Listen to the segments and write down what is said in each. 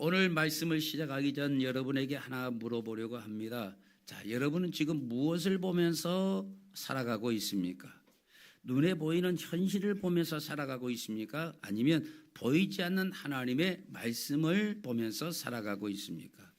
오늘 말씀을 시작하기 전 여러분에게 하나 물어보려고 합니다. 자, 여러분은 지금 무엇을 보면서 살아가고 있습니까? 눈에 보이는 현실을 보면서 살아가고 있습니까? 아니면 보이지 않는 하나님의 말씀을 보면서 살아가고 있습니까?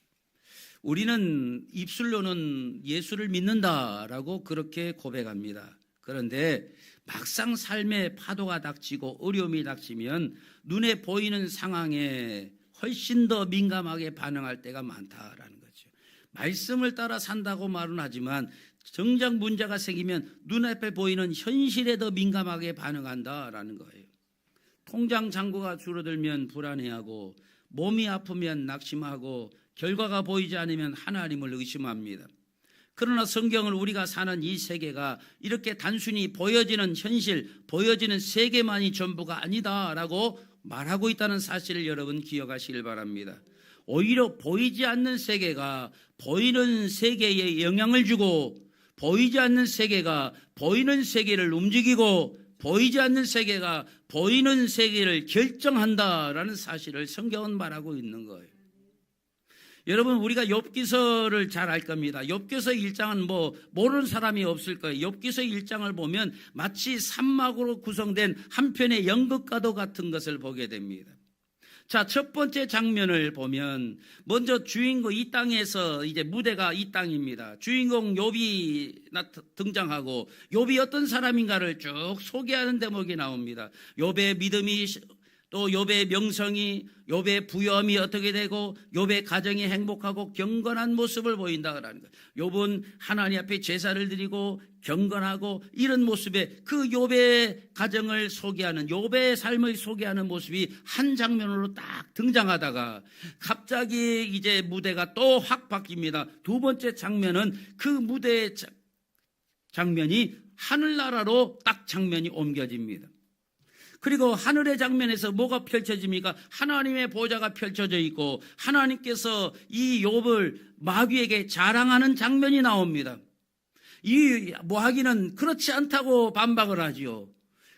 우리는 입술로는 예수를 믿는다라고 그렇게 고백합니다. 그런데 막상 삶의 파도가 닥치고 어려움이 닥치면 눈에 보이는 상황에 훨씬 더 민감하게 반응할 때가 많다라는 거죠. 말씀을 따라 산다고 말은 하지만 정작 문제가 생기면 눈앞에 보이는 현실에 더 민감하게 반응한다라는 거예요. 통장 잔고가 줄어들면 불안해하고 몸이 아프면 낙심하고 결과가 보이지 않으면 하나님을 의심합니다. 그러나 성경은 우리가 사는 이 세계가 이렇게 단순히 보여지는 현실, 보여지는 세계만이 전부가 아니다라고 말하고 있다는 사실을 여러분 기억하시길 바랍니다. 오히려 보이지 않는 세계가 보이는 세계에 영향을 주고 보이지 않는 세계가 보이는 세계를 움직이고 보이지 않는 세계가 보이는 세계를 결정한다라는 사실을 성경은 말하고 있는 거예요. 여러분, 우리가 욥기서를 잘 알 겁니다. 욥기서 1장은 모르는 사람이 없을 거예요. 욥기서 1장을 보면 마치 산막으로 구성된 한 편의 연극과도 같은 것을 보게 됩니다. 자, 첫 번째 장면을 보면 먼저 주인공, 이 땅에서 이제 무대가 이 땅입니다. 주인공 욥이 등장하고 욥이 어떤 사람인가를 쭉 소개하는 대목이 나옵니다. 욥의 믿음이, 또 욥의 명성이, 욥의 부여함이 어떻게 되고 욥의 가정이 행복하고 경건한 모습을 보인다라는 거예요. 욥은 하나님 앞에 제사를 드리고 경건하고 이런 모습에 그 욥의 가정을 소개하는, 욥의 삶을 소개하는 모습이 한 장면으로 딱 등장하다가 갑자기 이제 무대가 또 확 바뀝니다. 두 번째 장면은 그 무대의 장면이 하늘나라로 딱 장면이 옮겨집니다. 그리고 하늘의 장면에서 뭐가 펼쳐집니까? 하나님의 보좌가 펼쳐져 있고 하나님께서 이 욥을 마귀에게 자랑하는 장면이 나옵니다. 이 마귀는 그렇지 않다고 반박을 하지요.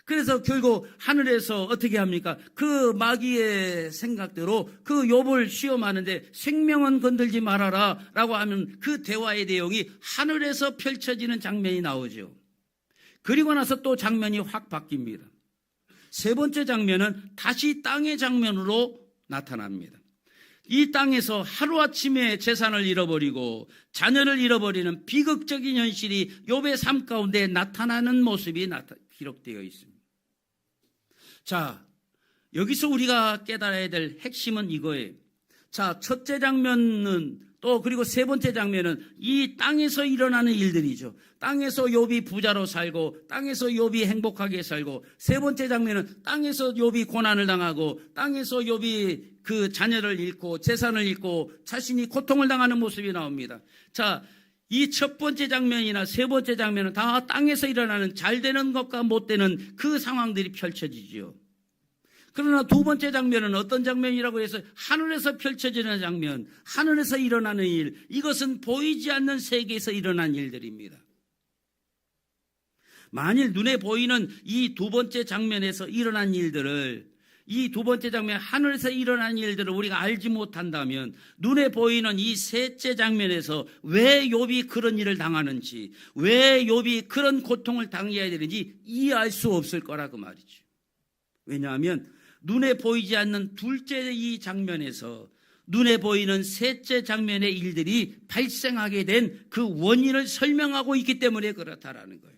그래서 결국 하늘에서 어떻게 합니까? 그 마귀의 생각대로 그 욥을 시험하는데 생명은 건들지 말아라 라고 하면 그 대화의 내용이 하늘에서 펼쳐지는 장면이 나오죠. 그리고 나서 또 장면이 확 바뀝니다. 세 번째 장면은 다시 땅의 장면으로 나타납니다. 이 땅에서 하루아침에 재산을 잃어버리고 자녀를 잃어버리는 비극적인 현실이 욥의 삶 가운데 나타나는 모습이 기록되어 있습니다. 자, 여기서 우리가 깨달아야 될 핵심은 이거예요. 자, 첫째 장면은 또 그리고 세 번째 장면은 이 땅에서 일어나는 일들이죠. 땅에서 욥이 부자로 살고 땅에서 욥이 행복하게 살고, 세 번째 장면은 땅에서 욥이 고난을 당하고 땅에서 욥이 그 자녀를 잃고 재산을 잃고 자신이 고통을 당하는 모습이 나옵니다. 자, 이 첫 번째 장면이나 세 번째 장면은 다 땅에서 일어나는 잘 되는 것과 못 되는 그 상황들이 펼쳐지죠. 그러나 두 번째 장면은 어떤 장면이라고 해서 하늘에서 펼쳐지는 장면, 하늘에서 일어나는 일, 이것은 보이지 않는 세계에서 일어난 일들입니다. 만일 눈에 보이는 이 두 번째 장면에서 일어난 일들을, 이 두 번째 장면 하늘에서 일어난 일들을 우리가 알지 못한다면 눈에 보이는 이 셋째 장면에서 왜 욥이 그런 일을 당하는지, 왜 욥이 그런 고통을 당해야 되는지 이해할 수 없을 거라고 말이죠. 왜냐하면 눈에 보이지 않는 둘째 이 장면에서 눈에 보이는 셋째 장면의 일들이 발생하게 된 그 원인을 설명하고 있기 때문에 그렇다라는 거예요.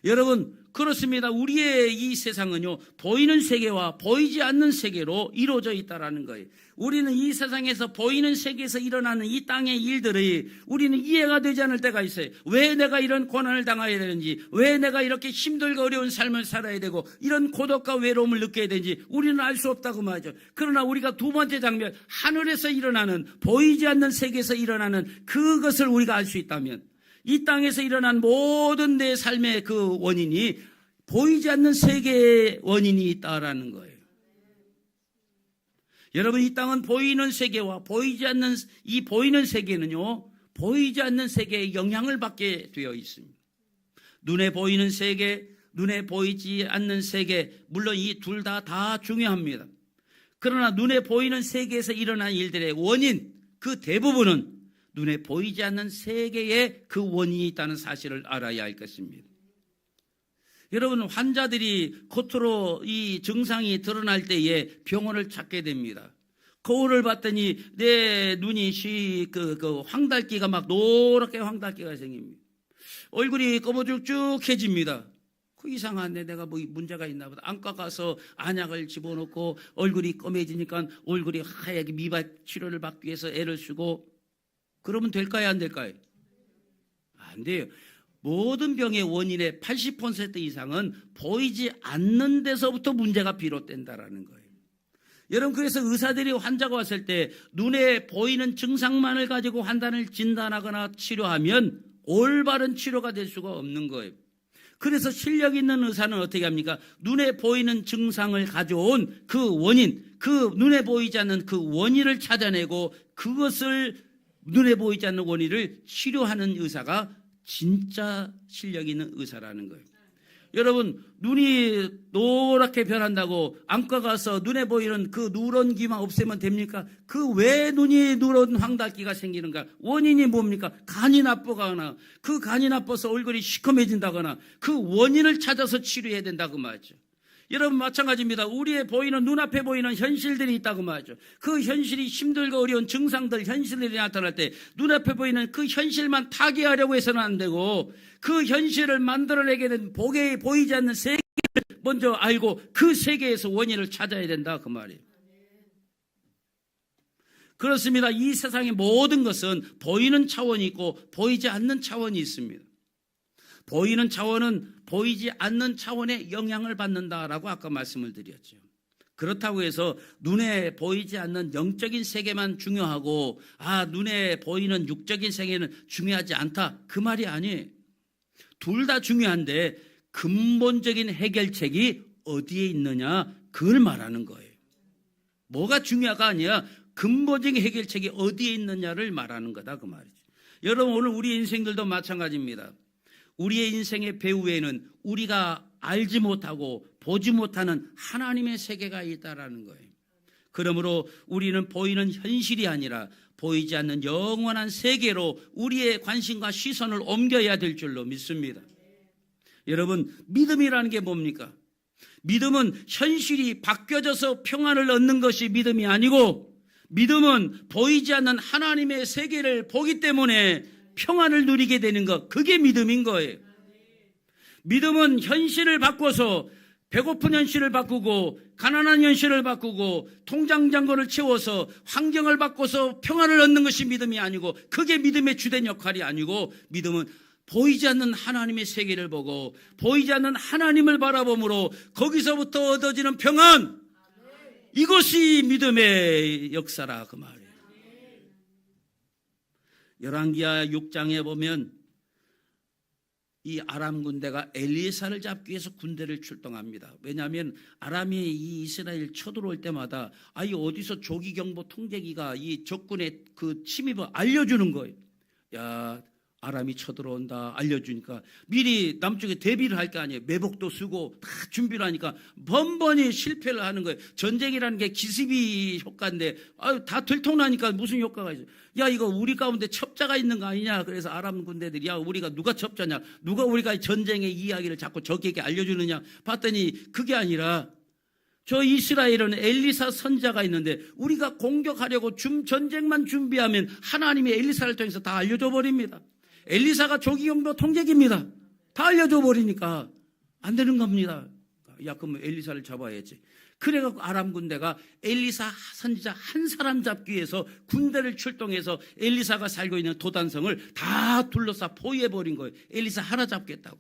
여러분, 그렇습니다. 우리의 이 세상은요, 보이는 세계와 보이지 않는 세계로 이루어져 있다라는 거예요. 우리는 이 세상에서 보이는 세계에서 일어나는 이 땅의 일들이 우리는 이해가 되지 않을 때가 있어요. 왜 내가 이런 고난을 당해야 되는지, 왜 내가 이렇게 힘들고 어려운 삶을 살아야 되고 이런 고독과 외로움을 느껴야 되는지 우리는 알 수 없다고 말이죠. 그러나 우리가 두 번째 장면, 하늘에서 일어나는, 보이지 않는 세계에서 일어나는 그것을 우리가 알 수 있다면, 이 땅에서 일어난 모든 내 삶의 그 원인이 보이지 않는 세계의 원인이 있다라는 거예요. 여러분, 이 땅은 보이는 세계와 보이지 않는 이 보이는 세계는요, 보이지 않는 세계에 영향을 받게 되어 있습니다. 눈에 보이는 세계, 눈에 보이지 않는 세계, 물론 이 둘 다 중요합니다. 그러나 눈에 보이는 세계에서 일어난 일들의 원인, 그 대부분은 눈에 보이지 않는 세계에 그 원인이 있다는 사실을 알아야 할 것입니다. 여러분, 환자들이 겉으로 이 증상이 드러날 때에 병원을 찾게 됩니다. 거울을 봤더니 내 눈이 황달기가 막 노랗게 황달기가 생깁니다. 얼굴이 꺼무죽죽해집니다. 이상한데 내가 뭐 문제가 있나 보다. 안과 가서 안약을 집어넣고 얼굴이 검해지니까 얼굴이 하얗게 미백 치료를 받기 위해서 애를 쓰고 그러면 될까요? 안 될까요? 안 돼요. 모든 병의 원인의 80% 이상은 보이지 않는 데서부터 문제가 비롯된다라는 거예요. 여러분, 그래서 의사들이 환자가 왔을 때 눈에 보이는 증상만을 가지고 환단을 진단하거나 치료하면 올바른 치료가 될 수가 없는 거예요. 그래서 실력 있는 의사는 어떻게 합니까? 눈에 보이는 증상을 가져온 그 원인, 그 눈에 보이지 않는 그 원인을 찾아내고 그것을 눈에 보이지 않는 원인을 치료하는 의사가 진짜 실력 있는 의사라는 거예요. 여러분, 눈이 노랗게 변한다고 안과 가서 눈에 보이는 그 누런기만 없애면 됩니까? 그 왜 눈이 누런 황달기가 생기는가? 원인이 뭡니까? 간이 나쁘거나 그 간이 나빠서 얼굴이 시커매진다거나 그 원인을 찾아서 치료해야 된다고 말이죠. 여러분, 마찬가지입니다. 우리의 보이는 눈앞에 보이는 현실들이 있다고 말이죠. 그 현실이 힘들고 어려운 증상들, 현실들이 나타날 때 눈앞에 보이는 그 현실만 타개하려고 해서는 안 되고 그 현실을 만들어내게 된 보게 보이지 않는 세계를 먼저 알고 그 세계에서 원인을 찾아야 된다 그 말이에요. 그렇습니다. 이 세상의 모든 것은 보이는 차원이 있고 보이지 않는 차원이 있습니다. 보이는 차원은 보이지 않는 차원의 영향을 받는다라고 아까 말씀을 드렸죠. 그렇다고 해서 눈에 보이지 않는 영적인 세계만 중요하고 눈에 보이는 육적인 세계는 중요하지 않다 그 말이 아니에요. 둘 다 중요한데 근본적인 해결책이 어디에 있느냐 그걸 말하는 거예요. 뭐가 중요하가 아니라 근본적인 해결책이 어디에 있느냐를 말하는 거다 그 말이죠. 여러분, 오늘 우리 인생들도 마찬가지입니다. 우리의 인생의 배후에는 우리가 알지 못하고 보지 못하는 하나님의 세계가 있다라는 거예요. 그러므로 우리는 보이는 현실이 아니라 보이지 않는 영원한 세계로 우리의 관심과 시선을 옮겨야 될 줄로 믿습니다. 여러분, 믿음이라는 게 뭡니까? 믿음은 현실이 바뀌어져서 평안을 얻는 것이 믿음이 아니고 믿음은 보이지 않는 하나님의 세계를 보기 때문에 평안을 누리게 되는 것, 그게 믿음인 거예요. 믿음은 현실을 바꿔서 배고픈 현실을 바꾸고 가난한 현실을 바꾸고 통장 잔고를 채워서 환경을 바꿔서 평안을 얻는 것이 믿음이 아니고 그게 믿음의 주된 역할이 아니고 믿음은 보이지 않는 하나님의 세계를 보고 보이지 않는 하나님을 바라봄으로 거기서부터 얻어지는 평안, 이것이 믿음의 역사라 그 말이에요. 열왕기하 6장에 보면 이 아람 군대가 엘리사를 잡기 위해서 군대를 출동합니다. 왜냐하면 아람이 이 이스라엘 쳐들어올 때마다 이 어디서 조기경보 통제기가 이 적군의 그 침입을 알려주는 거예요. 야, 아람이 쳐들어온다 알려주니까 미리 남쪽에 대비를 할 거 아니에요. 매복도 쓰고 다 준비를 하니까 번번이 실패를 하는 거예요. 전쟁이라는 게 기습이 효과인데 다 들통나니까 무슨 효과가 있어요. 야, 이거 우리 가운데 첩자가 있는 거 아니냐. 그래서 아람 군대들이 야, 우리가 누가 첩자냐, 누가 우리가 전쟁의 이야기를 자꾸 적에게 알려주느냐 봤더니 그게 아니라 저 이스라엘은 엘리사 선자가 있는데 우리가 공격하려고 전쟁만 준비하면 하나님이 엘리사를 통해서 다 알려줘 버립니다. 엘리사가 조기경보 통제기입니다. 다 알려줘 버리니까 안 되는 겁니다. 야, 그럼 엘리사를 잡아야지. 그래갖고 아람 군대가 엘리사 선지자 한 사람 잡기 위해서 군대를 출동해서 엘리사가 살고 있는 도단성을 다 둘러싸 포위해버린 거예요. 엘리사 하나 잡겠다고.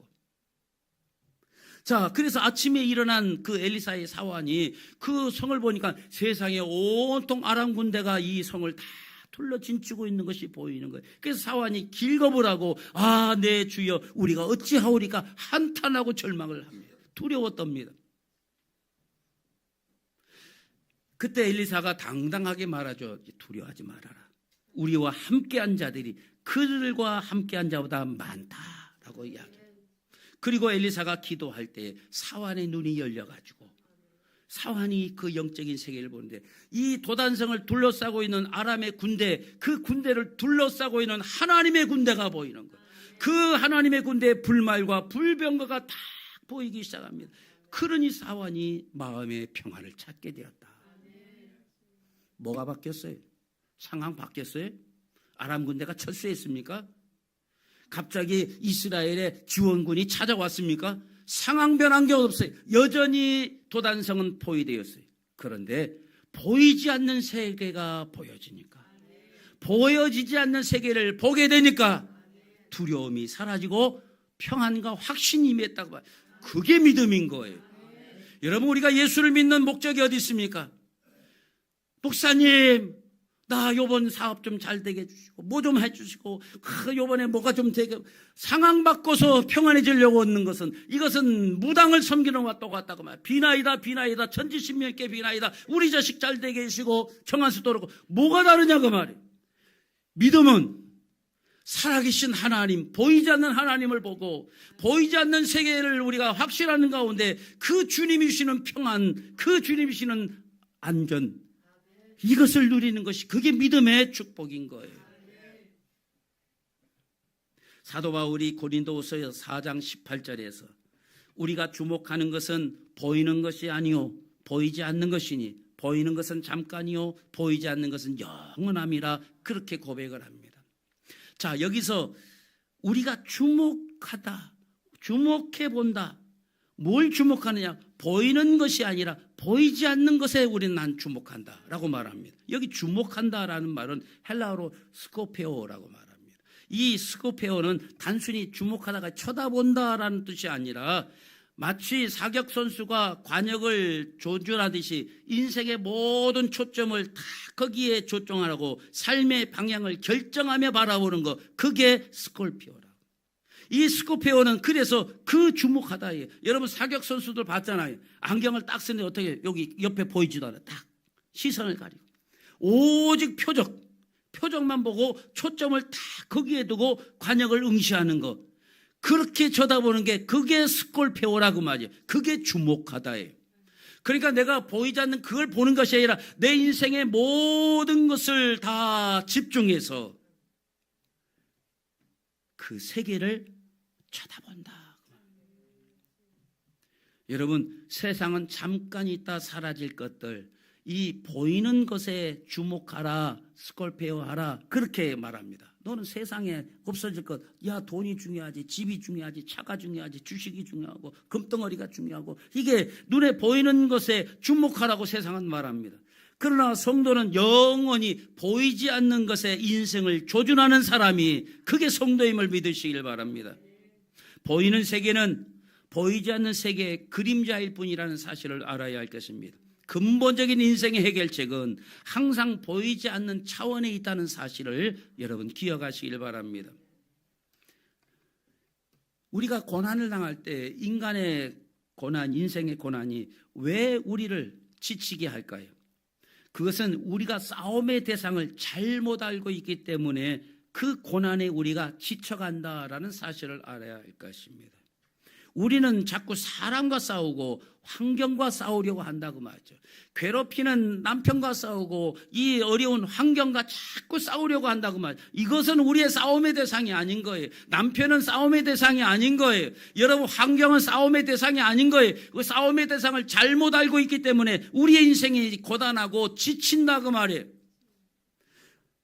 자, 그래서 아침에 일어난 그 엘리사의 사환이 그 성을 보니까 세상에 온통 아람 군대가 이 성을 다 둘러 진치고 있는 것이 보이는 거예요. 그래서 사환이 길거부라고 내 주여 우리가 어찌하오리까 한탄하고 절망을 합니다. 두려웠답니다. 그때 엘리사가 당당하게 말하죠. 두려워하지 말아라. 우리와 함께한 자들이 그들과 함께한 자보다 많다라고 이야기해요. 그리고 엘리사가 기도할 때 사환의 눈이 열려가지고 사환이 그 영적인 세계를 보는데 이 도단성을 둘러싸고 있는 아람의 군대, 그 군대를 둘러싸고 있는 하나님의 군대가 보이는 거예요. 그 하나님의 군대의 불말과 불병거가 다 보이기 시작합니다. 그러니 사환이 마음의 평화를 찾게 되었다. 뭐가 바뀌었어요? 상황 바뀌었어요? 아람 군대가 철수했습니까? 갑자기 이스라엘의 지원군이 찾아왔습니까? 상황 변한 게 없어요. 여전히 도단성은 포위되었어요. 그런데 보이지 않는 세계가 보여지니까, 보여지지 않는 세계를 보게 되니까 두려움이 사라지고 평안과 확신이 임했다고 봐요. 그게 믿음인 거예요. 여러분, 우리가 예수를 믿는 목적이 어디 있습니까? 목사님, 나 요번 사업 좀 잘 되게 해주시고 뭐 좀 해주시고 요번에 뭐가 좀 되게, 상황 바꿔서 평안해지려고 얻는 것은, 이것은 무당을 섬기는 것과 똑같다고 말이야. 비나이다 비나이다, 천지신명께 비나이다, 우리 자식 잘 되게 해주시고 청안수도 그렇고, 뭐가 다르냐고 말이야. 믿음은 살아계신 하나님, 보이지 않는 하나님을 보고 보이지 않는 세계를 우리가 확신하는 가운데 그 주님이 주시는 평안, 그 주님이 주시는 안전, 이것을 누리는 것이, 그게 믿음의 축복인 거예요. 사도 바울이 고린도후서 4장 18절에서 우리가 주목하는 것은 보이는 것이 아니요 보이지 않는 것이니 보이는 것은 잠깐이요 보이지 않는 것은 영원함이라, 그렇게 고백을 합니다. 자, 여기서 우리가 주목하다, 주목해 본다. 뭘 주목하느냐? 보이는 것이 아니라 보이지 않는 것에 우리는 난 주목한다 라고 말합니다. 여기 주목한다라는 말은 헬라어로 스코페오라고 말합니다. 이 스코페오는 단순히 주목하다가 쳐다본다라는 뜻이 아니라 마치 사격 선수가 관역을 조준하듯이 인생의 모든 초점을 다 거기에 초점하라고 삶의 방향을 결정하며 바라보는 것, 그게 스콜피오라. 이 스코페오는 그래서 그 주목하다예요. 여러분 사격 선수들 봤잖아요. 안경을 딱 쓰는데 어떻게 여기 옆에 보이지도 않아. 딱 시선을 가리고 오직 표적만 보고 초점을 다 거기에 두고 관역을 응시하는 것, 그렇게 쳐다보는 게, 그게 스콜페오라고 말이에요. 그게 주목하다예요. 그러니까 내가 보이지 않는 그걸 보는 것이 아니라 내 인생의 모든 것을 다 집중해서 그 세계를 쳐다본다. 여러분, 세상은 잠깐 있다 사라질 것들, 이 보이는 것에 주목하라, 스콜페오하라, 그렇게 말합니다. 너는 세상에 없어질 것, 야, 돈이 중요하지, 집이 중요하지, 차가 중요하지, 주식이 중요하고 금덩어리가 중요하고, 이게 눈에 보이는 것에 주목하라고 세상은 말합니다. 그러나 성도는 영원히 보이지 않는 것에 인생을 조준하는 사람이, 그게 성도임을 믿으시길 바랍니다. 보이는 세계는 보이지 않는 세계의 그림자일 뿐이라는 사실을 알아야 할 것입니다. 근본적인 인생의 해결책은 항상 보이지 않는 차원에 있다는 사실을 여러분 기억하시길 바랍니다. 우리가 고난을 당할 때 인간의 고난, 인생의 고난이 왜 우리를 지치게 할까요? 그것은 우리가 싸움의 대상을 잘못 알고 있기 때문에 그 고난에 우리가 지쳐간다라는 사실을 알아야 할 것입니다. 우리는 자꾸 사람과 싸우고 환경과 싸우려고 한다고 말이죠. 괴롭히는 남편과 싸우고 이 어려운 환경과 자꾸 싸우려고 한다고 말이죠. 이것은 우리의 싸움의 대상이 아닌 거예요. 남편은 싸움의 대상이 아닌 거예요. 여러분, 환경은 싸움의 대상이 아닌 거예요. 그 싸움의 대상을 잘못 알고 있기 때문에 우리의 인생이 고단하고 지친다고 말이에요.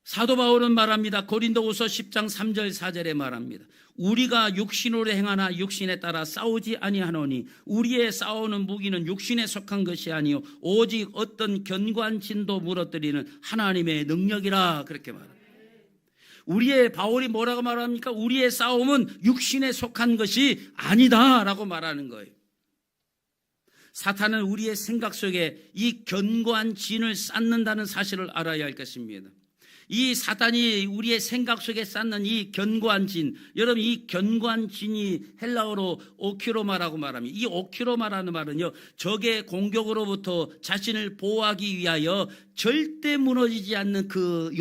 사도 바울은 말합니다. 고린도후서 10장 3절 4절에 말합니다. 우리가 육신으로 행하나 육신에 따라 싸우지 아니하노니 우리의 싸우는 무기는 육신에 속한 것이 아니요 오직 어떤 견고한 진도 무너뜨리는 하나님의 능력이라, 그렇게 말합니다. 우리의, 바울이 뭐라고 말합니까? 우리의 싸움은 육신에 속한 것이 아니다라고 말하는 거예요. 사탄은 우리의 생각 속에 이 견고한 진을 쌓는다는 사실을 알아야 할 것입니다. 이 사탄이 우리의 생각 속에 쌓는 이 견고한 진, 여러분, 이 견고한 진이 헬라어로 오키로마라고 말합니다. 이 오키로마라는 말은요, 적의 공격으로부터 자신을 보호하기 위하여 절대 무너지지 않는 그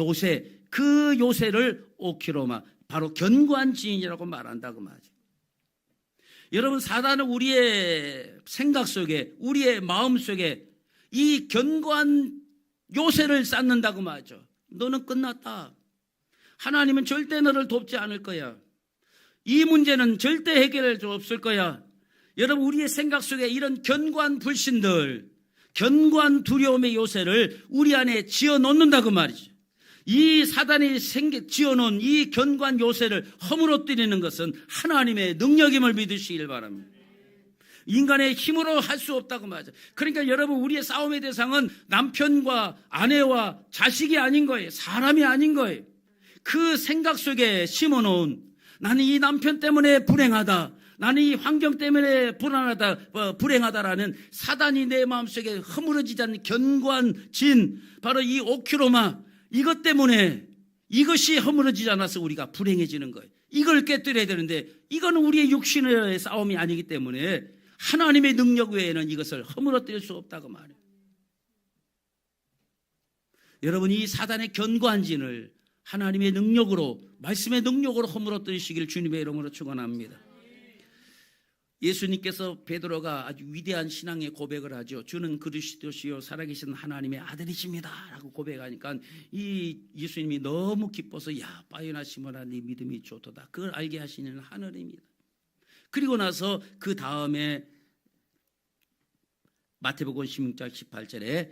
요새를 오키로마, 바로 견고한 진이라고 말한다고 말이죠. 여러분, 사탄은 우리의 생각 속에, 우리의 마음 속에 이 견고한 요새를 쌓는다고 말이죠. 너는 끝났다. 하나님은 절대 너를 돕지 않을 거야. 이 문제는 절대 해결할 수 없을 거야. 여러분, 우리의 생각 속에 이런 견고한 불신들, 견고한 두려움의 요새를 우리 안에 지어놓는다고 말이죠. 이 사단이 지어놓은 이 견고한 요새를 허물어뜨리는 것은 하나님의 능력임을 믿으시길 바랍니다. 인간의 힘으로 할 수 없다고 말이죠. 그러니까 여러분, 우리의 싸움의 대상은 남편과 아내와 자식이 아닌 거예요. 사람이 아닌 거예요. 그 생각 속에 심어놓은, 나는 이 남편 때문에 불행하다, 나는 이 환경 때문에 불행하다라는 사단이 내 마음속에 허물어지지 않는 견고한 진, 바로 이 오큐로마, 이것 때문에, 이것이 허물어지지 않아서 우리가 불행해지는 거예요. 이걸 깨뜨려야 되는데, 이거는 우리의 육신의 싸움이 아니기 때문에 하나님의 능력 외에는 이것을 허물어뜨릴 수 없다고 말해요. 여러분, 이 사단의 견고한 진을 하나님의 능력으로, 말씀의 능력으로 허물어뜨리시길 주님의 이름으로 축원합니다. 예수님께서 베드로가 아주 위대한 신앙의 고백을 하죠. 주는 그리스도시요 살아계신 하나님의 아들이십니다 라고 고백하니까 이 예수님이 너무 기뻐서, 야 빠이나 시몬아, 네 믿음이 좋도다. 그걸 알게 하시는 하늘입니다. 그리고 나서 그 다음에 마태복음 16장 18절에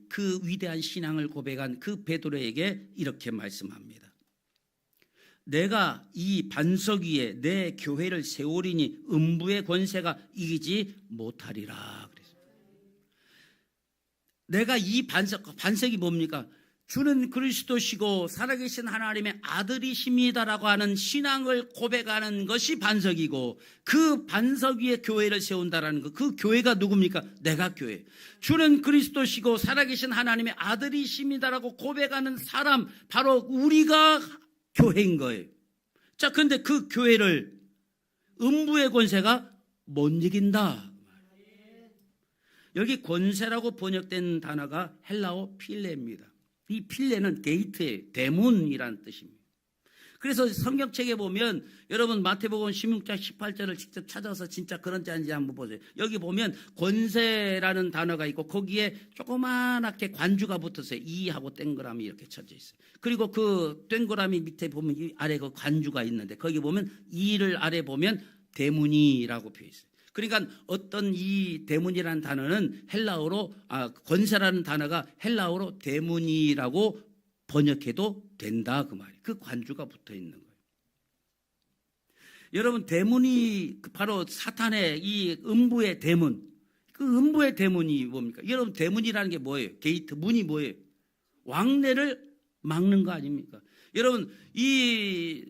그 위대한 신앙을 고백한 그 베드로에게 이렇게 말씀합니다. 내가 이 반석 위에 내 교회를 세우리니 음부의 권세가 이기지 못하리라. 그랬습니다. 내가 이 반석이 뭡니까? 주는 그리스도시고 살아계신 하나님의 아들이십니다라고 하는 신앙을 고백하는 것이 반석이고, 그 반석 위에 교회를 세운다라는 것, 그 교회가 누굽니까? 내가 교회. 주는 그리스도시고 살아계신 하나님의 아들이십니다라고 고백하는 사람, 바로 우리가 교회인 거예요. 자, 그런데 그 교회를 음부의 권세가 못 이긴다. 여기 권세라고 번역된 단어가 헬라어 필레입니다. 이 필레는 게이트의 대문이라는 뜻입니다. 그래서 성경책에 보면 여러분 마태복음 16장 18절을 직접 찾아서 진짜 그런지 아닌지 한번 보세요. 여기 보면 권세라는 단어가 있고 거기에 조그맣게 관주가 붙어서 이하고 동그라미 이렇게 쳐져 있어요. 그리고 그 동그라미 밑에 보면 이 아래 그 관주가 있는데 거기 보면 이를 아래 보면 대문이라고 표해 있어요. 그러니까 어떤 이 대문이라는 단어는 헬라어로 권세라는 단어가 헬라어로 대문이라고 번역해도 된다 그 말이에요. 그 관주가 붙어 있는 거예요. 여러분, 대문이 바로 사탄의 이 음부의 대문. 그 음부의 대문이 뭡니까? 여러분, 대문이라는 게 뭐예요? 게이트, 문이 뭐예요? 왕래를 막는 거 아닙니까? 여러분, 이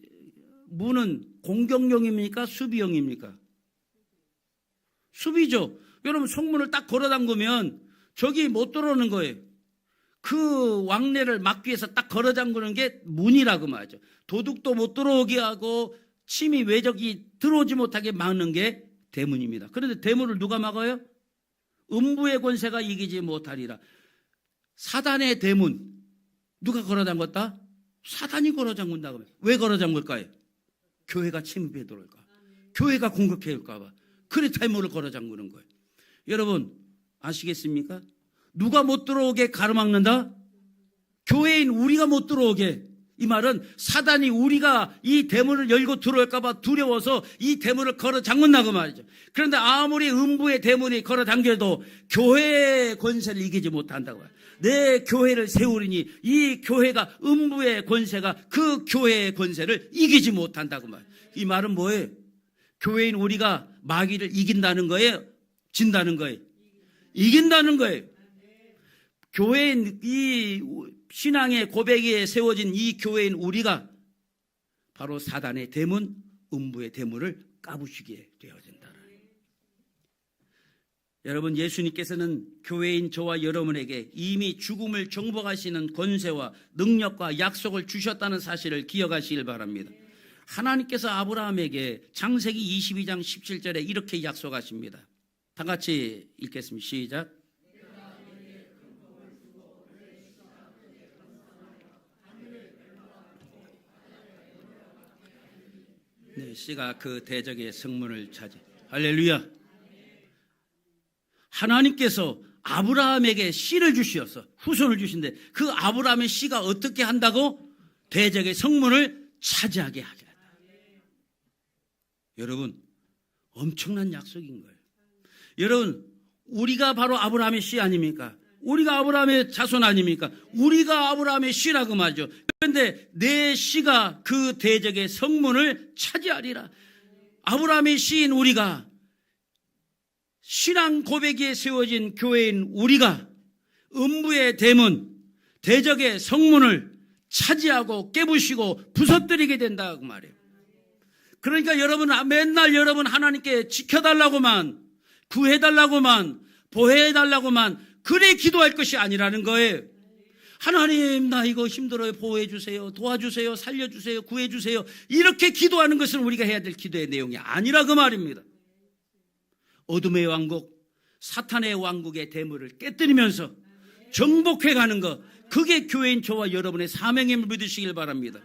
문은 공격용입니까? 수비용입니까? 수비죠. 여러분, 성문을 딱 걸어 잠그면 적이 못 들어오는 거예요. 그 왕래를 막기 위해서 딱 걸어 잠그는 게 문이라고 말이죠. 도둑도 못 들어오게 하고 침이 외적이 들어오지 못하게 막는 게 대문입니다. 그런데 대문을 누가 막아요? 음부의 권세가 이기지 못하리라. 사단의 대문 누가 걸어 잠궜다? 사단이 걸어 잠근다고. 왜 걸어 잠글까요? 교회가 침입해 들어올까, 교회가 공격해 올까 봐. 그래 대문을 걸어 잠그는 거예요. 여러분 아시겠습니까? 누가 못 들어오게 가로막는다? 교회인 우리가 못 들어오게. 이 말은 사단이 우리가 이 대문을 열고 들어올까 봐 두려워서 이 대문을 걸어 잠근다고 말이죠. 그런데 아무리 음부의 대문이 걸어 잠겨도 교회의 권세를 이기지 못한다고. 내 교회를 세우리니 이 교회가 음부의 권세가 그 교회의 권세를 이기지 못한다고 말이에요. 이 말은 뭐예요? 교회인 우리가 마귀를 이긴다는 거예요? 진다는 거예요? 이긴다는 거예요. 교회인 이 신앙의 고백에 세워진 이 교회인 우리가 바로 사단의 대문, 음부의 대문을 까부시게 되어진다. 여러분, 예수님께서는 교회인 저와 여러분에게 이미 죽음을 정복하시는 권세와 능력과 약속을 주셨다는 사실을 기억하시길 바랍니다. 하나님께서 아브라함에게 창세기 22장 17절에 이렇게 약속하십니다. 다 같이 읽겠습니다. 시작. 네, 씨가 그 대적의 성문을 차지. 할렐루야. 하나님께서 아브라함에게 씨를 주시어서 후손을 주신데 그 아브라함의 씨가 어떻게 한다고? 대적의 성문을 차지하게 하리라. 여러분, 엄청난 약속인 거예요. 여러분, 우리가 바로 아브라함의 씨 아닙니까? 우리가 아브라함의 자손 아닙니까? 우리가 아브라함의 씨라고 말이죠. 그런데 내 씨가 그 대적의 성문을 차지하리라. 아브라함의 씨인 우리가, 신앙 고백에 세워진 교회인 우리가 음부의 대문, 대적의 성문을 차지하고 깨부시고 부서뜨리게 된다고 말해요. 그러니까 여러분, 맨날 여러분 하나님께 지켜달라고만, 구해달라고만, 보호해달라고만 그래 기도할 것이 아니라는 거예요. 하나님, 나 이거 힘들어요. 보호해주세요. 도와주세요. 살려주세요. 구해주세요. 이렇게 기도하는 것은 우리가 해야 될 기도의 내용이 아니라 그 말입니다. 어둠의 왕국, 사탄의 왕국의 대물을 깨뜨리면서 정복해가는 것, 그게 교회인 저와 여러분의 사명임을 믿으시길 바랍니다.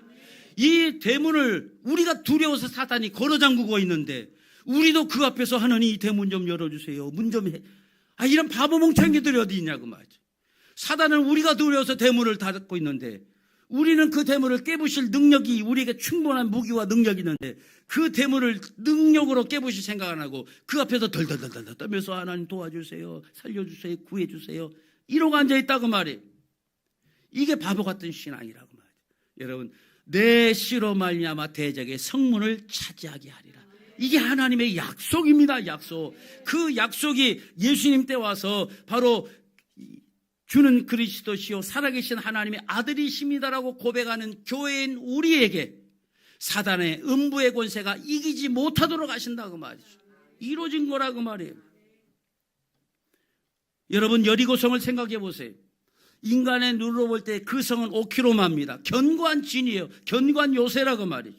이 대문을 우리가 두려워서 사탄이 걸어 잠그고 있는데 우리도 그 앞에서 하나님 이 대문 좀 열어주세요. 문 좀 해. 이런 바보 멍청이들이 어디 있냐고 말이죠. 사단은 우리가 두려워서 대문을 닫고 있는데 우리는 그 대문을 깨부실 능력이, 우리에게 충분한 무기와 능력이 있는데 그 대문을 능력으로 깨부실 생각 안 하고 그 앞에서 덜덜덜덜 떨면서 하나님 도와주세요. 살려주세요. 구해주세요. 이러고 앉아있다고 말이에요. 이게 바보 같은 신앙이라고 말이에요. 여러분, 내 씨로 말미암아 대적의 성문을 차지하게 하리라. 이게 하나님의 약속입니다. 약속. 그 약속이 예수님 때 와서 바로 주는 그리스도시요 살아계신 하나님의 아들이십니다라고 고백하는 교회인 우리에게 사단의 음부의 권세가 이기지 못하도록 하신다고 말이죠. 이루어진 거라고 말이에요. 여러분, 여리고성을 생각해 보세요. 인간의 눈으로 볼 때 그 성은 5km입니다. 견고한 진이에요. 견고한 요새라고 말이죠.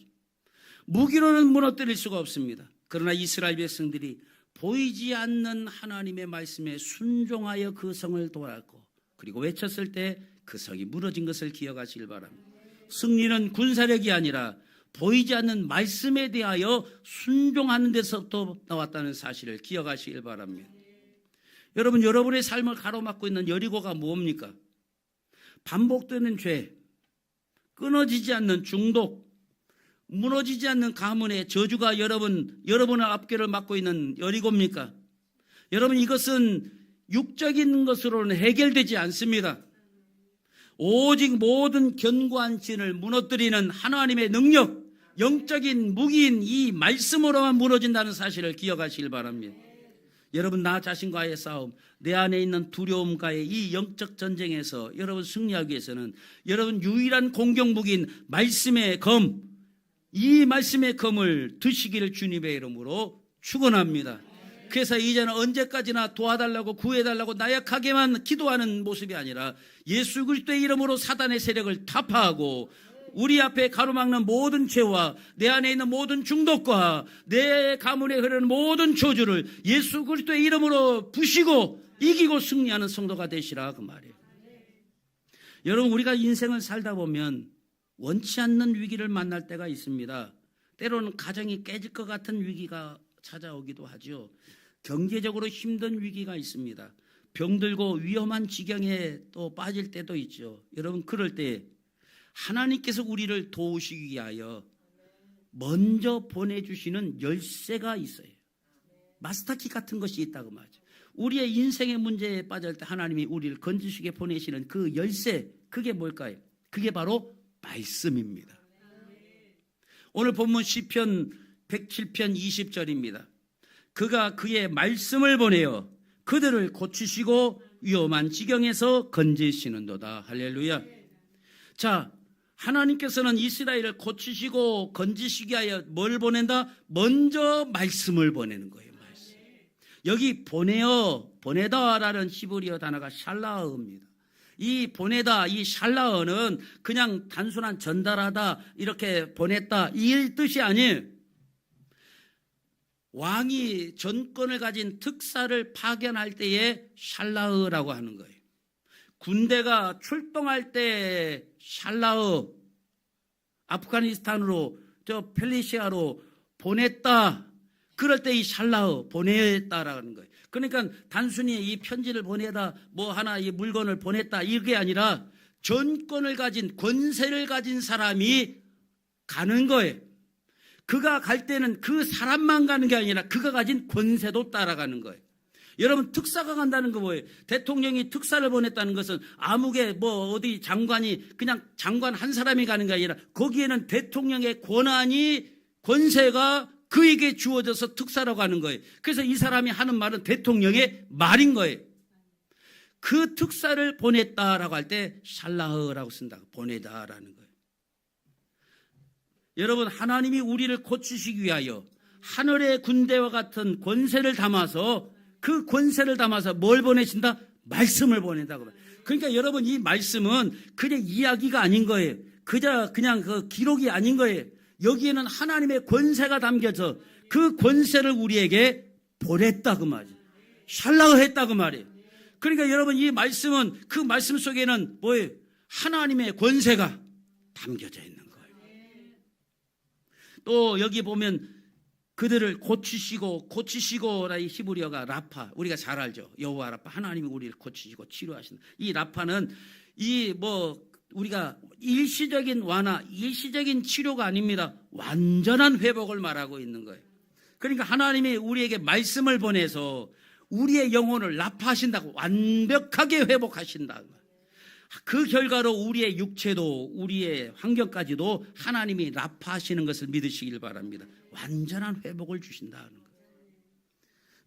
무기로는 무너뜨릴 수가 없습니다. 그러나 이스라엘 백성들이 보이지 않는 하나님의 말씀에 순종하여 그 성을 돌았고 그리고 외쳤을 때 그 성이 무너진 것을 기억하시길 바랍니다. 승리는 군사력이 아니라 보이지 않는 말씀에 대하여 순종하는 데서부터 나왔다는 사실을 기억하시길 바랍니다. 여러분, 여러분의 삶을 가로막고 있는 여리고가 뭡니까? 반복되는 죄, 끊어지지 않는 중독, 무너지지 않는 가문의 저주가 여러분의 앞길을 막고 있는 여리고입니까? 여러분, 이것은 육적인 것으로는 해결되지 않습니다. 오직 모든 견고한 진을 무너뜨리는 하나님의 능력, 영적인 무기인 이 말씀으로만 무너진다는 사실을 기억하시길 바랍니다. 여러분, 나 자신과의 싸움, 내 안에 있는 두려움과의 이 영적 전쟁에서 여러분 승리하기 위해서는 여러분 유일한 공격 무기인 말씀의 검, 이 말씀의 검을 드시기를 주님의 이름으로 축원합니다. 그래서 이제는 언제까지나 도와달라고 구해달라고 나약하게만 기도하는 모습이 아니라 예수 그리스도의 이름으로 사단의 세력을 타파하고 우리 앞에 가로막는 모든 죄와 내 안에 있는 모든 중독과 내 가문에 흐르는 모든 저주를 예수 그리스도의 이름으로 부시고 이기고 승리하는 성도가 되시라 그 말이에요. 여러분, 우리가 인생을 살다 보면 원치 않는 위기를 만날 때가 있습니다. 때로는 가정이 깨질 것 같은 위기가 찾아오기도 하죠. 경제적으로 힘든 위기가 있습니다. 병들고 위험한 지경에 또 빠질 때도 있죠. 여러분, 그럴 때 하나님께서 우리를 도우시기 위하여 먼저 보내주시는 열쇠가 있어요. 마스터키 같은 것이 있다고 말이죠. 우리의 인생의 문제에 빠질 때 하나님이 우리를 건지시게 보내시는 그 열쇠, 그게 뭘까요? 그게 바로 말씀입니다. 오늘 본문 시편 107편 20절입니다. 그가 그의 말씀을 보내어 그들을 고치시고 위험한 지경에서 건지시는도다. 할렐루야. 자, 하나님께서는 이스라엘을 고치시고 건지시기 위하여 뭘 보낸다? 먼저 말씀을 보내는 거예요. 말씀. 여기 보내다라는 히브리어 단어가 샬라어입니다. 이 보내다, 이 샬라어는 그냥 단순한 전달하다, 이렇게 보냈다 이 뜻이 아니에요. 왕이 전권을 가진 특사를 파견할 때에 샬라어라고 하는 거예요. 군대가 출동할 때 샬라어, 아프가니스탄으로 저 펠리시아로 보냈다. 그럴 때 이 샬라어, 보냈다라는 거예요. 그러니까 단순히 이 편지를 보내다 뭐 하나 이 물건을 보냈다 이게 아니라 전권을 가진 권세를 가진 사람이 가는 거예요. 그가 갈 때는 그 사람만 가는 게 아니라 그가 가진 권세도 따라가는 거예요. 여러분 특사가 간다는 거 뭐예요? 대통령이 특사를 보냈다는 것은 아무개 뭐 어디 장관이 그냥 장관 한 사람이 가는 게 아니라 거기에는 대통령의 권한이 권세가 그에게 주어져서 특사라고 하는 거예요. 그래서 이 사람이 하는 말은 대통령의 말인 거예요. 그 특사를 보냈다라고 할 때 샬라흐라고 쓴다. 보내다라는 거예요. 여러분 하나님이 우리를 고치시기 위하여 하늘의 군대와 같은 권세를 담아서 그 권세를 담아서 뭘 보내신다? 말씀을 보낸다고. 그러니까 여러분 이 말씀은 그냥 이야기가 아닌 거예요. 그냥 그 기록이 아닌 거예요. 여기에는 하나님의 권세가 담겨서 그 권세를 우리에게 보냈다 그 말이에요. 샬라흐 했다 그 말이에요. 그러니까 여러분 이 말씀은 그 말씀 속에는 뭐예요? 하나님의 권세가 담겨져 있는 거예요. 또 여기 보면 그들을 고치시고라 이 히브리어가 라파, 우리가 잘 알죠. 여호와 라파, 하나님이 우리를 고치시고 치료하신다. 이 라파는 이 뭐 우리가 일시적인 완화, 일시적인 치료가 아닙니다. 완전한 회복을 말하고 있는 거예요. 그러니까 하나님이 우리에게 말씀을 보내서 우리의 영혼을 라파하신다고, 완벽하게 회복하신다. 그 결과로 우리의 육체도 우리의 환경까지도 하나님이 라파하시는 것을 믿으시길 바랍니다. 완전한 회복을 주신다는 거예요.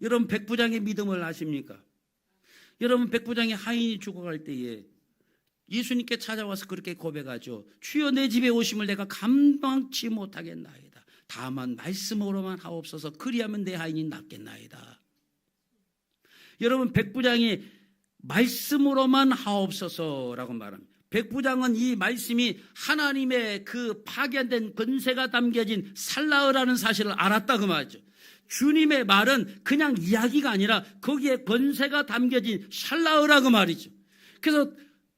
여러분 백부장의 믿음을 아십니까? 여러분 백부장의 하인이 죽어갈 때에 예수님께 찾아와서 그렇게 고백하죠. 주여 내 집에 오심을 내가 감당치 못하겠나이다. 다만 말씀으로만 하옵소서. 그리하면 내 하인이 낫겠나이다. 여러분 백부장이 말씀으로만 하옵소서라고 말합니다. 백부장은 이 말씀이 하나님의 그 파견된 권세가 담겨진 살라흐라는 사실을 알았다 그 말이죠. 주님의 말은 그냥 이야기가 아니라 거기에 권세가 담겨진 샬라흐라 그 말이죠. 그래서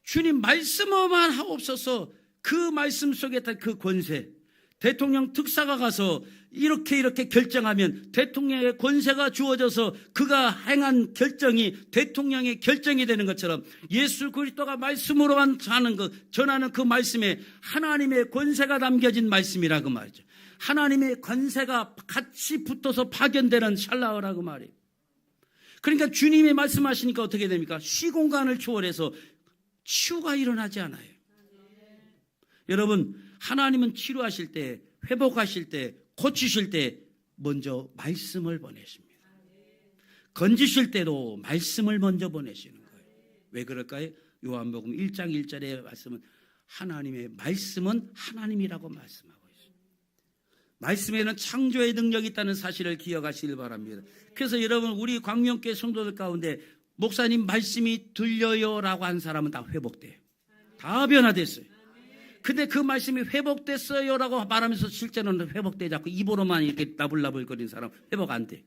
주님 말씀만 하옵소서. 그 말씀 속에 그 권세, 대통령 특사가 가서 이렇게 결정하면 대통령의 권세가 주어져서 그가 행한 결정이 대통령의 결정이 되는 것처럼 예수 그리스도가 말씀으로만 전하는 그 말씀에 하나님의 권세가 담겨진 말씀이라고 말이죠. 하나님의 권세가 같이 붙어서 파견되는 샬라흐라고 말이에요. 그러니까 주님이 말씀하시니까 어떻게 됩니까? 시공간을 초월해서 치유가 일어나지 않아요. 여러분 하나님은 치료하실 때, 회복하실 때, 고치실 때 먼저 말씀을 보내십니다. 건지실 때도 말씀을 먼저 보내시는 거예요. 왜 그럴까요? 요한복음 1장 1절의 말씀은 하나님의 말씀은 하나님이라고 말씀하고 있습니다. 말씀에는 창조의 능력이 있다는 사실을 기억하시길 바랍니다. 그래서 여러분 우리 광명교회 성도들 가운데 목사님 말씀이 들려요라고 한 사람은 다 회복돼요. 다 변화됐어요. 근데 그 말씀이 회복됐어요라고 말하면서 실제로는 회복되지 않고 입으로만 이렇게 나불나불거리는 사람 회복 안 돼.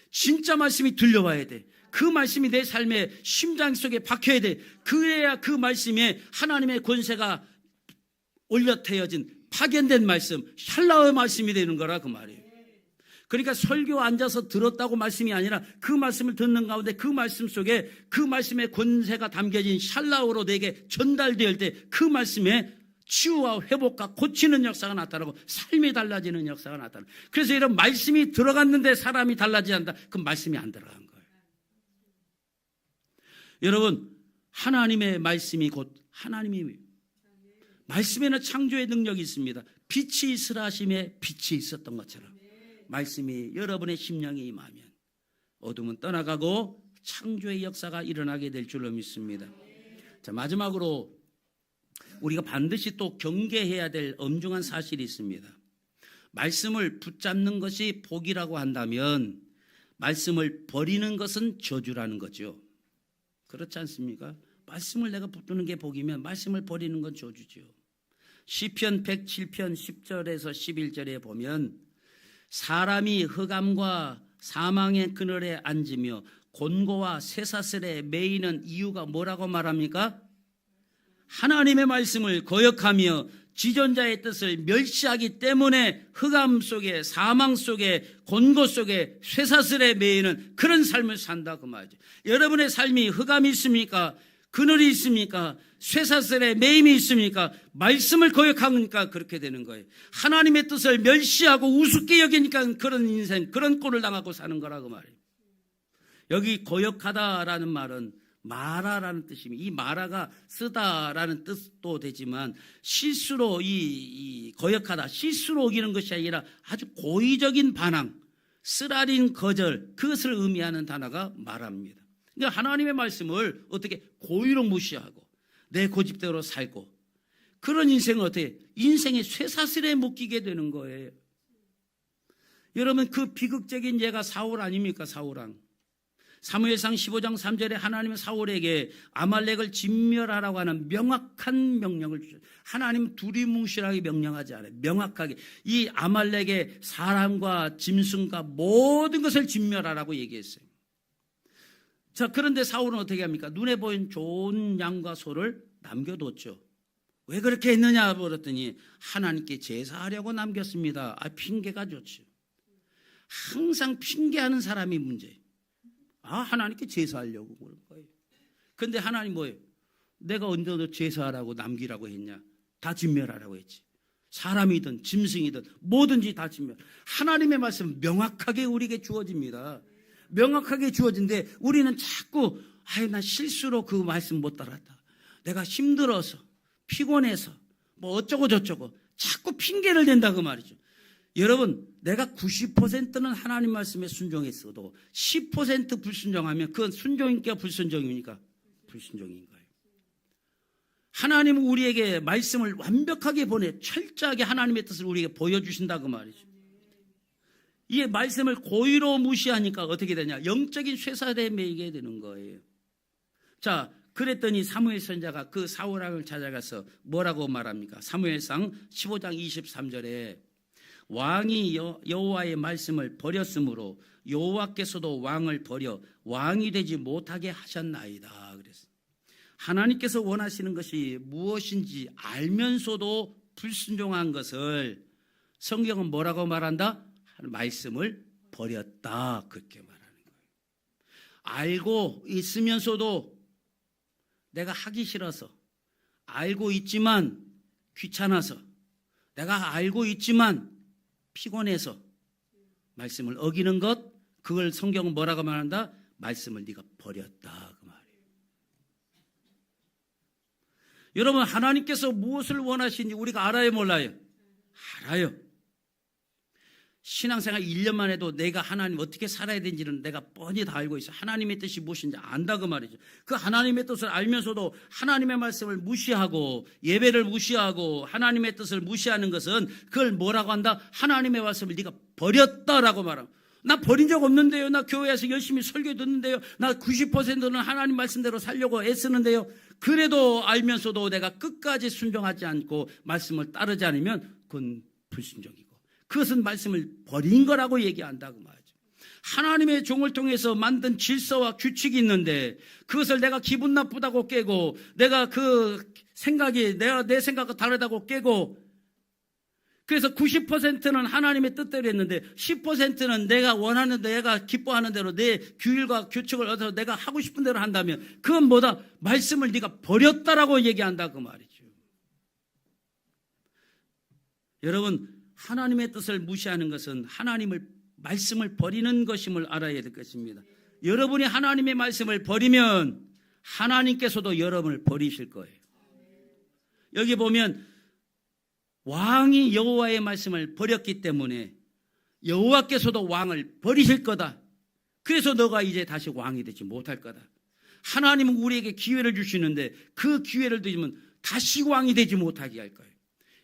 진짜 말씀이 들려와야 돼. 그 말씀이 내 삶의 심장 속에 박혀야 돼. 그래야 그 말씀에 하나님의 권세가 올려 태워진 파견된 말씀, 샬라흐 말씀이 되는 거라 그 말이에요. 그러니까 설교 앉아서 들었다고 말씀이 아니라 그 말씀을 듣는 가운데 그 말씀 속에 그 말씀의 권세가 담겨진 샬라흐로 내게 전달될 때 그 말씀에 치유와 회복과 고치는 역사가 나타나고 삶이 달라지는 역사가 나타나요. 그래서 이런 말씀이 들어갔는데 사람이 달라지지 않는다. 그 말씀이 안 들어간 거예요. 여러분 하나님의 말씀이 곧 하나님이 말씀에는 창조의 능력이 있습니다. 빛이 있으라 하심에 빛이 있었던 것처럼 말씀이 여러분의 심령에 임하면 어둠은 떠나가고 창조의 역사가 일어나게 될 줄로 믿습니다. 자, 마지막으로 우리가 반드시 또 경계해야 될 엄중한 사실이 있습니다. 말씀을 붙잡는 것이 복이라고 한다면 말씀을 버리는 것은 저주라는 거죠. 그렇지 않습니까? 말씀을 내가 붙드는 게 복이면 말씀을 버리는 건 저주죠. 시편 107편 10절에서 11절에 보면 사람이 흑암과 사망의 그늘에 앉으며 곤고와 쇠사슬에 매이는 이유가 뭐라고 말합니까? 하나님의 말씀을 거역하며 지존자의 뜻을 멸시하기 때문에 흑암 속에 사망 속에 곤고 속에 쇠사슬에 매이는 그런 삶을 산다 그 말이죠. 여러분의 삶이 흑암이 있습니까? 그늘이 있습니까? 쇠사슬에 매임이 있습니까? 말씀을 거역하니까 그렇게 되는 거예요. 하나님의 뜻을 멸시하고 우습게 여기니까 그런 인생, 그런 꼴을 당하고 사는 거라고 말이에요. 여기 거역하다라는 말은 마라라는 뜻입니다. 이 마라가 쓰다라는 뜻도 되지만 실수로 이 거역하다, 실수로 어기는 것이 아니라 아주 고의적인 반항, 쓰라린 거절, 그것을 의미하는 단어가 마라입니다. 그러니까 하나님의 말씀을 어떻게 고의로 무시하고 내 고집대로 살고 그런 인생은 어떻게 인생의 쇠사슬에 묶이게 되는 거예요. 여러분 그 비극적인 예가 사울 아닙니까? 사울왕. 사무엘상 15장 3절에 하나님은 사울에게 아말렉을 진멸하라고 하는 명확한 명령을 주셨어요. 하나님은 두리뭉실하게 명령하지 않아요. 명확하게 이 아말렉의 사람과 짐승과 모든 것을 진멸하라고 얘기했어요. 자, 그런데 사울은 어떻게 합니까? 눈에 보인 좋은 양과 소를 남겨뒀죠. 왜 그렇게 했느냐 그랬더니 하나님께 제사하려고 남겼습니다. 핑계가 좋죠. 항상 핑계하는 사람이 문제예요. 하나님께 제사하려고 그런 거예요. 그런데 하나님 뭐예요? 내가 언제 너 제사하라고 남기라고 했냐? 다 진멸하라고 했지. 사람이든 짐승이든 뭐든지 다 진멸. 하나님의 말씀은 명확하게 우리에게 주어집니다. 명확하게 주어진데 우리는 자꾸 나 실수로 그 말씀 못 따랐다. 내가 힘들어서 피곤해서 뭐 어쩌고 저쩌고 자꾸 핑계를 댄다 그 말이죠. 여러분 내가 90%는 하나님 말씀에 순종했어도 10% 불순종하면 그건 순종입니까 불순종입니까? 불순종인 거예요. 하나님은 우리에게 말씀을 완벽하게 보내 철저하게 하나님의 뜻을 우리에게 보여주신다 그 말이죠. 이 말씀을 고의로 무시하니까 어떻게 되냐? 영적인 쇠사슬에 매이게 되는 거예요. 자, 그랬더니 사무엘 선지자가 그 사울왕을 찾아가서 뭐라고 말합니까? 사무엘상 15장 23절에 왕이 여호와의 말씀을 버렸으므로 여호와께서도 왕을 버려 왕이 되지 못하게 하셨나이다. 그랬어요. 하나님께서 원하시는 것이 무엇인지 알면서도 불순종한 것을 성경은 뭐라고 말한다? 말씀을 버렸다. 그렇게 말하는 거예요. 알고 있으면서도 내가 하기 싫어서 알고 있지만 귀찮아서 내가 알고 있지만 피곤해서 말씀을 어기는 것, 그걸 성경은 뭐라고 말한다? 말씀을 네가 버렸다 그 말이에요. 여러분 하나님께서 무엇을 원하시는지 우리가 알아요 몰라요? 알아요. 신앙생활 1년만 해도 내가 하나님 어떻게 살아야 되는지는 내가 뻔히 다 알고 있어요. 하나님의 뜻이 무엇인지 안다 그 말이죠. 그 하나님의 뜻을 알면서도 하나님의 말씀을 무시하고 예배를 무시하고 하나님의 뜻을 무시하는 것은 그걸 뭐라고 한다? 하나님의 말씀을 네가 버렸다라고 말합니다. 나 버린 적 없는데요. 나 교회에서 열심히 설교 듣는데요. 나 90%는 하나님 말씀대로 살려고 애쓰는데요. 그래도 알면서도 내가 끝까지 순종하지 않고 말씀을 따르지 않으면 그건 불순종이고 그것은 말씀을 버린 거라고 얘기한다고 말이죠. 하나님의 종을 통해서 만든 질서와 규칙이 있는데 그것을 내가 기분 나쁘다고 깨고 내가 그 생각이 내 생각과 다르다고 깨고 그래서 90%는 하나님의 뜻대로 했는데 10%는 내가 원하는 내가 기뻐하는 대로 내 규율과 규칙을 얻어서 내가 하고 싶은 대로 한다면 그건 뭐다? 말씀을 네가 버렸다라고 얘기한다 그 말이죠. 여러분 하나님의 뜻을 무시하는 것은 하나님의 말씀을 버리는 것임을 알아야 될 것입니다. 여러분이 하나님의 말씀을 버리면 하나님께서도 여러분을 버리실 거예요. 여기 보면 왕이 여호와의 말씀을 버렸기 때문에 여호와께서도 왕을 버리실 거다. 그래서 너가 이제 다시 왕이 되지 못할 거다. 하나님은 우리에게 기회를 주시는데 그 기회를 드리면 다시 왕이 되지 못하게 할 거예요.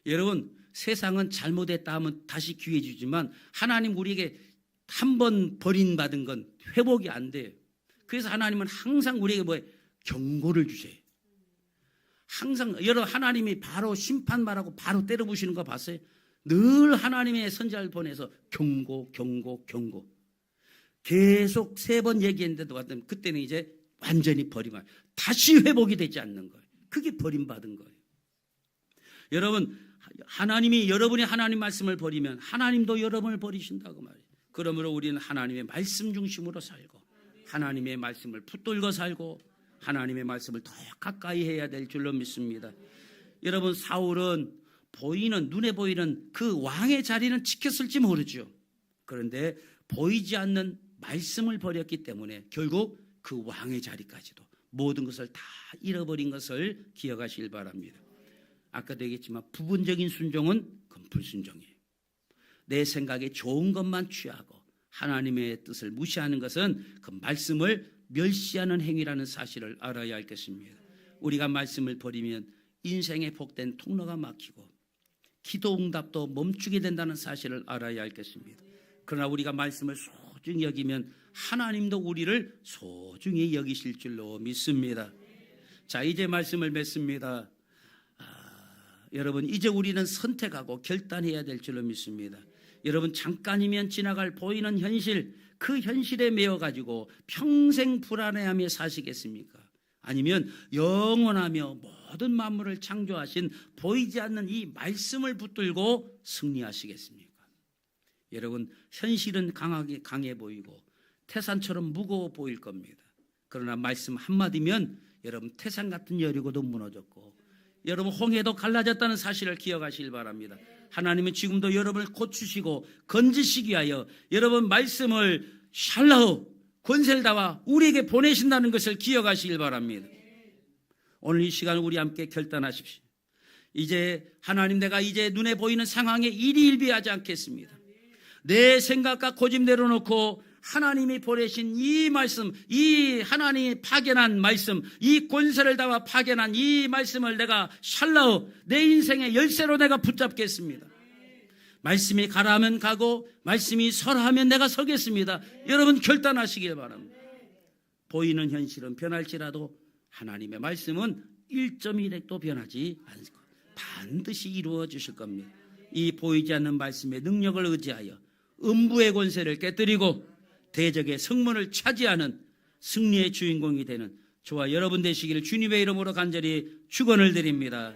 여러분 세상은 잘못했다 하면 다시 기회 주지만 하나님 우리에게 한 번 버림받은 건 회복이 안 돼요. 그래서 하나님은 항상 우리에게 경고를 주세요. 항상 여러분 하나님이 바로 심판 말하고 바로 때려부시는 거 봤어요? 늘 하나님의 선지자를 보내서 경고 계속 3번 얘기했는데도 그때는 이제 완전히 버림을 다시 회복이 되지 않는 거예요. 그게 버림받은 거예요. 여러분 여러분이 하나님 말씀을 버리면 하나님도 여러분을 버리신다고 말이에요. 그러므로 우리는 하나님의 말씀 중심으로 살고 하나님의 말씀을 붙들고 살고 하나님의 말씀을 더 가까이 해야 될 줄로 믿습니다. 여러분, 사울은 눈에 보이는 그 왕의 자리는 지켰을지 모르죠. 그런데 보이지 않는 말씀을 버렸기 때문에 결국 그 왕의 자리까지도 모든 것을 다 잃어버린 것을 기억하시길 바랍니다. 아까도 얘기했지만 부분적인 순종은 그건 불순종이에요. 내 생각에 좋은 것만 취하고 하나님의 뜻을 무시하는 것은 그 말씀을 멸시하는 행위라는 사실을 알아야 할 것입니다. 우리가 말씀을 버리면 인생의 복된 통로가 막히고 기도 응답도 멈추게 된다는 사실을 알아야 할 것입니다. 그러나 우리가 말씀을 소중히 여기면 하나님도 우리를 소중히 여기실 줄로 믿습니다. 자, 이제 말씀을 맺습니다. 여러분, 이제 우리는 선택하고 결단해야 될 줄로 믿습니다. 여러분, 잠깐이면 지나갈 보이는 현실, 그 현실에 매여가지고 평생 불안해하며 사시겠습니까? 아니면 영원하며 모든 만물을 창조하신 보이지 않는 이 말씀을 붙들고 승리하시겠습니까? 여러분, 현실은 강해 보이고 태산처럼 무거워 보일 겁니다. 그러나 말씀 한마디면 여러분, 태산 같은 여리고도 무너졌고 여러분, 홍해도 갈라졌다는 사실을 기억하시길 바랍니다. 하나님은 지금도 여러분을 고치시고 건지시기 위하여 여러분 말씀을 샬라우 권세를 다와 우리에게 보내신다는 것을 기억하시길 바랍니다. 오늘 이 시간 우리 함께 결단하십시오. 이제 하나님, 내가 이제 눈에 보이는 상황에 일희일비하지 않겠습니다. 내 생각과 고집 내려놓고 하나님이 보내신 이 말씀, 이 하나님이 파견한 말씀, 이 권세를 다와 파견한 이 말씀을 내가 샬라우 내 인생의 열쇠로 내가 붙잡겠습니다. 말씀이 가라 하면 가고 말씀이 서라 하면 내가 서겠습니다. 여러분, 결단하시길 바랍니다. 보이는 현실은 변할지라도 하나님의 말씀은 1.1핵도 변하지 않고 반드시 이루어 주실 겁니다. 이 보이지 않는 말씀의 능력을 의지하여 음부의 권세를 깨뜨리고 대적의 성문을 차지하는 승리의 주인공이 되는 저와 여러분 되시기를 주님의 이름으로 간절히 축원을 드립니다.